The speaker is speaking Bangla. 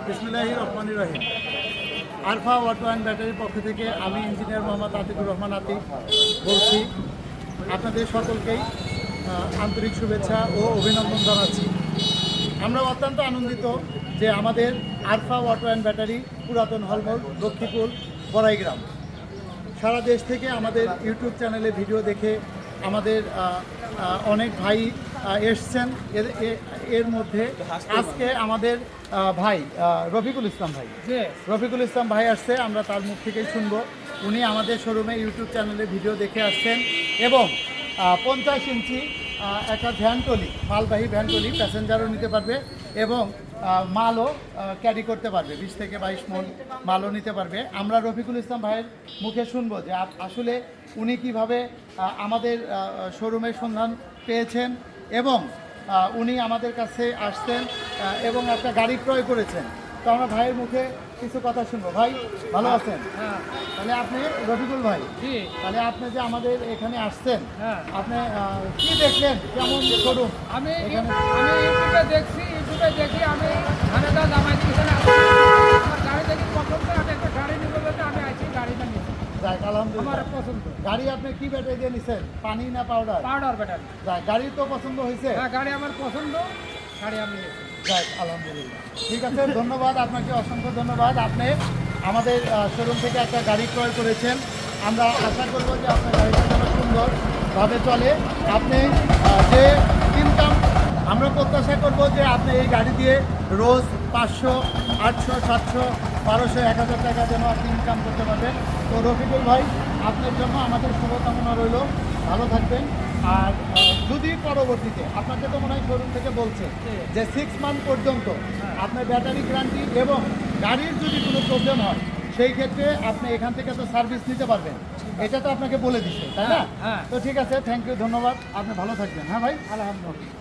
বিসমিল্লাহির রহমানির রহিম। আরফা অটো অ্যান্ড ব্যাটারির পক্ষ থেকে আমি ইঞ্জিনিয়ার মোহাম্মদ আতিকুর রহমান আতিক বলছি। আপনাদের সকলকেই আন্তরিক শুভেচ্ছা ও অভিনন্দন জানাচ্ছি। আমরা অত্যন্ত আনন্দিত যে আমাদের আরফা অটো অ্যান্ড ব্যাটারি পুরাতন হলমোল লক্ষ্মীপুর বড়াইগ্রাম সারা দেশ থেকে আমাদের ইউটিউব চ্যানেলে ভিডিও দেখে আমাদের অনেক ভাই এসছেন। এর মধ্যে আজকে আমাদের ভাই রফিকুল ইসলাম ভাই আসছে। আমরা তার মুখ থেকেই শুনবো। উনি আমাদের শোরুমে ইউটিউব চ্যানেলে ভিডিও দেখে আসছেন এবং 50 ইঞ্চি একটা ভ্যান ট্রলি, মালবাহী ভ্যান ট্রলি, প্যাসেঞ্জারও নিতে পারবে এবং মালও ক্যারি করতে পারবে, 20 থেকে 22 মণ মালও নিতে পারবে। আমরা রফিকুল ইসলাম ভাইয়ের মুখে শুনবো যে আসলে উনি কিভাবে আমাদের শোরুমের সন্ধান পেয়েছেন এবং উনি আমাদের কাছে আসছেন এবং একটা গাড়ি ক্রয় করেছেন। তো আমরা ভাইয়ের মুখে কিছু কথা শুনবো। ভাই ভালো আছেন? হ্যাঁ। তাহলে আপনি রফিকুল ভাই, জি। তাহলে আপনি যে আমাদের এখানে আসছেন, হ্যাঁ। আপনি কি দেখলেন, কেমন শোরুম? আমি এখানে ইউটিউবে দেখি আমি ধানেদা জামাই এখানে আমার গাড়ি দেখি পছন্দ, আমি একটা গাড়ি নিব বলতে আমি আছি, গাড়িটা নিচ্ছি। যাক, আলহামদুলিল্লাহ। আমার পছন্দ। গাড়ি আপনি কি ব্যাটারি দিয়ে নিছেন, পানি না পাউডার? Powder battery. যাক, গাড়ি তো পছন্দ হয়েছে। হ্যাঁ, গাড়ি আমার পছন্দ, গাড়ি আমি নিয়েছি। যাক, আলহামদুলিল্লাহ। ঠিক আছে, ধন্যবাদ আপনাকে, অসংখ্য ধন্যবাদ। আপনি আমাদের শোরুম থেকে একটা গাড়ি ক্রয় করেছেন। আমরা আশা করব যে আপনার গাড়িটা যেন সুন্দরভাবে চলে। আপনি যে ইনকাম, আমরা প্রত্যাশা করব যে আপনি এই গাড়ি দিয়ে রোজ 500, 800, 700, 1200, 1000 টাকা যেন আপনি ইনকাম করতে পারবেন। তো রফিকুল ভাই, আপনার জন্য আমাদের শুভকামনা রইল, ভালো থাকবেন। আর যদি পরবর্তীতে, আপনাকে তো মনে হয় শোরুম থেকে বলছে যে 6 মান্থ পর্যন্ত আপনার ব্যাটারি গ্যারান্টি এবং গাড়ির যদি কোনো প্রবলেম হয় সেই ক্ষেত্রে আপনি এখান থেকে তো সার্ভিস নিতে পারবেন, এটা তো আপনাকে বলে দিচ্ছে, তাই না? হ্যাঁ। তো ঠিক আছে, থ্যাংক ইউ, ধন্যবাদ। আপনি ভালো থাকবেন। হ্যাঁ ভাই, আলহামদুলিল্লাহ।